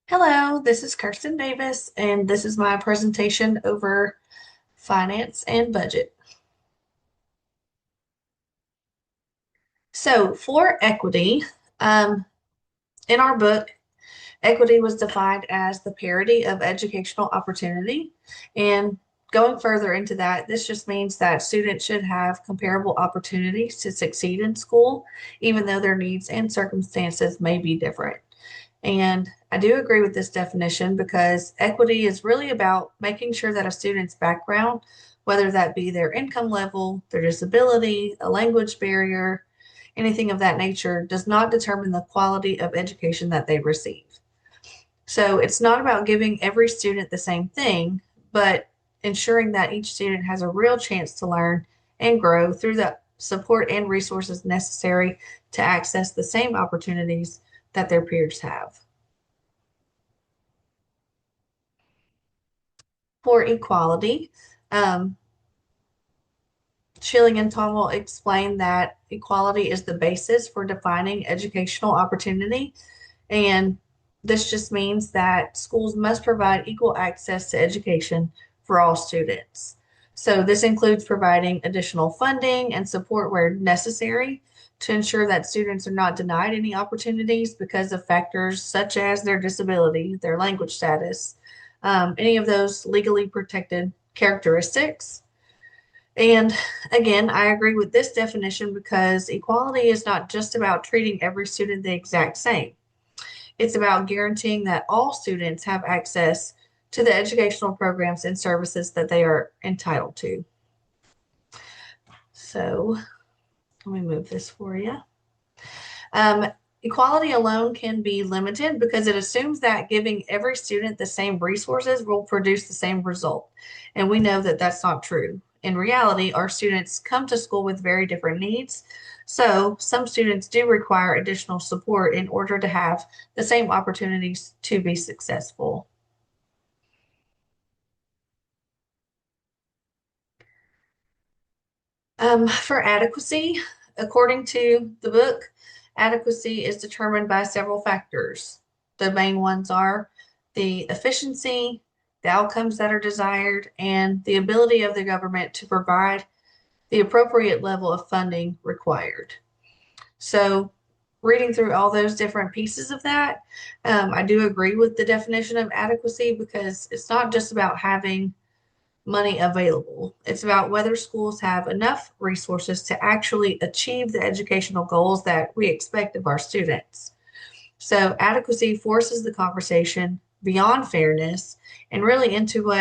Hello, this is Kirstin Davis, and this is my presentation over finance and budget. So, for equity, um, in our book, equity was defined as the parity of educational opportunity. And going further into that, this just means that students should have comparable opportunities to succeed in school, even though their needs and circumstances may be different. And I do agree with this definition because equity is really about making sure that a student's background, whether that be their income level, their disability, a language barrier, anything of that nature, does not determine the quality of education that they receive. So it's not about giving every student the same thing, but ensuring that each student has a real chance to learn and grow through the support and resources necessary to access the same opportunities that their peers have. For equality, um, Schilling and Tom will explain that equality is the basis for defining educational opportunity. And this just means that schools must provide equal access to education for all students. So this includes providing additional funding and support where necessary to ensure that students are not denied any opportunities because of factors such as their disability, their language status, any of those legally protected characteristics. And again, I agree with this definition because equality is not just about treating every student the exact same. It's about guaranteeing that all students have access to the educational programs and services that they are entitled to. So let me move this for you. Um, Equality alone can be limited because it assumes that giving every student the same resources will produce the same result. And we know that that's not true. In reality, our students come to school with very different needs. So some students do require additional support in order to have the same opportunities to be successful. For adequacy, according to the book, adequacy is determined by several factors. The main ones are the efficiency, the outcomes that are desired, and the ability of the government to provide the appropriate level of funding required. So, reading through all those different pieces of that, I do agree with the definition of adequacy because it's not just about having money available. It's about whether schools have enough resources to actually achieve the educational goals that we expect of our students. So, adequacy forces the conversation beyond fairness and really into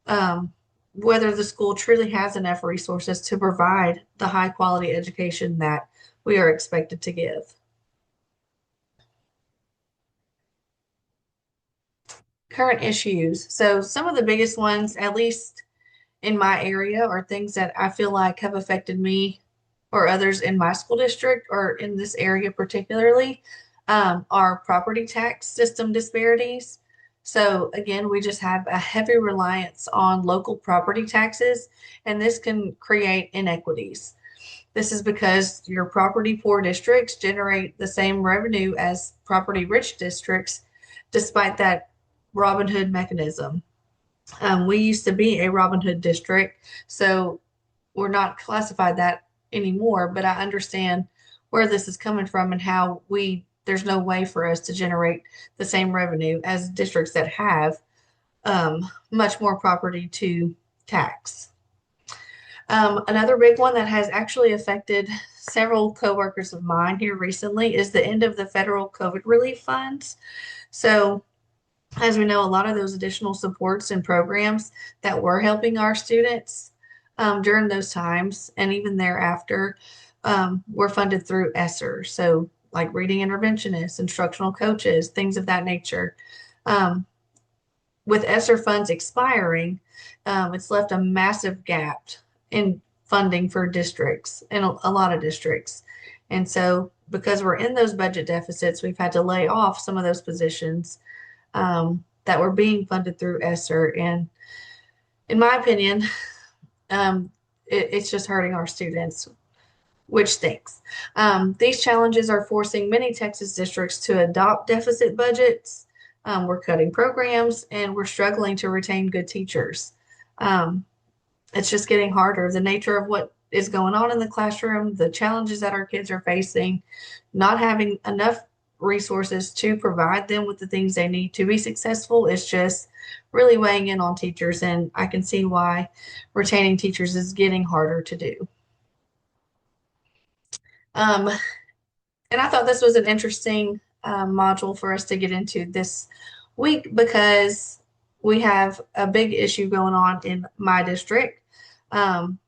um, whether the school truly has enough resources to provide the high quality education that we are expected to give. Current issues. So, some of the biggest ones, at least in my area, are things that I feel like have affected me or others in my school district or in this area particularly, are property tax system disparities. So again, we just have a heavy reliance on local property taxes, and this can create inequities. This is because your property poor districts generate the same revenue as property rich districts, despite that Robin Hood mechanism. We used to be a Robin Hood district, so we're not classified that anymore, but I understand where this is coming from and how there's no way for us to generate the same revenue as districts that have much more property to tax. Another big one that has actually affected several coworkers of mine here recently is the end of the federal COVID relief funds. So as we know, a lot of those additional supports and programs that were helping our students during those times and even thereafter were funded through ESSER. So, like reading interventionists, instructional coaches, things of that nature. Um, with ESSER funds expiring, it's left a massive gap in funding for districts and a lot of districts. And so, because we're in those budget deficits, we've had to lay off some of those positions that were being funded through ESSER. And in my opinion, it's just hurting our students, which stinks. These challenges are forcing many Texas districts to adopt deficit budgets We're cutting programs and we're struggling to retain good teachers. Um, it's just getting harder. The nature of what is going on in the classroom, the challenges that our kids are facing, not having enough resources to provide them with the things they need to be successful is just really weighing in on teachers. And I can see why retaining teachers is getting harder to do. Um, and I thought this was an interesting module for us to get into this week because we have a big issue going on in my district. Um,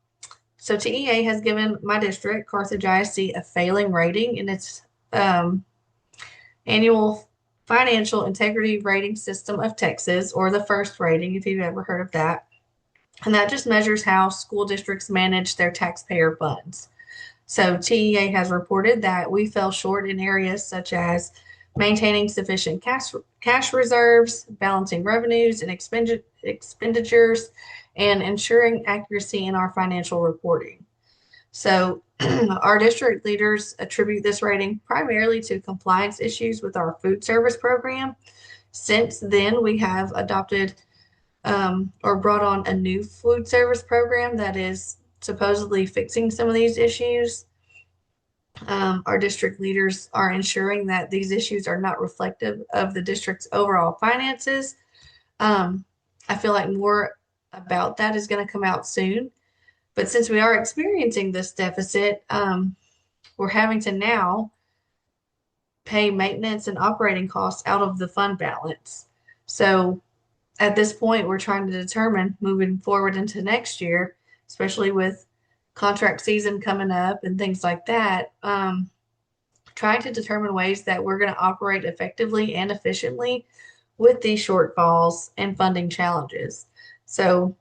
So TEA has given my district, Carthage ISD, a failing rating in its um, annual financial integrity rating system of Texas, or the first rating, if you've ever heard of that. And that just measures how school districts manage their taxpayer funds. So TEA has reported that we fell short in areas such as maintaining sufficient cash reserves, balancing revenues and expenditures, and ensuring accuracy in our financial reporting. So our district leaders attribute this rating primarily to compliance issues with our food service program. Since then, we have adopted or brought on a new food service program that is supposedly fixing some of these issues. Our district leaders are ensuring that these issues are not reflective of the district's overall finances. Um, I feel like more about that is going to come out soon. But since we are experiencing this deficit, we're having to now pay maintenance and operating costs out of the fund balance. So at this point, we're trying to determine moving forward into next year, especially with contract season coming up and things like that, trying to determine ways that we're going to operate effectively and efficiently with these shortfalls and funding challenges. So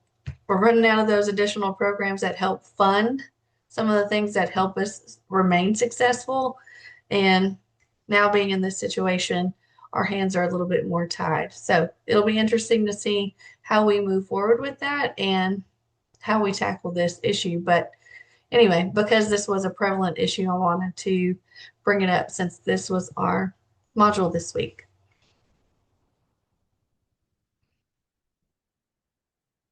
we're running out of those additional programs that help fund some of the things that help us remain successful. And now being in this situation, our hands are a little bit more tied. So it'll be interesting to see how we move forward with that and how we tackle this issue. But anyway, because this was a prevalent issue, I wanted to bring it up since this was our module this week.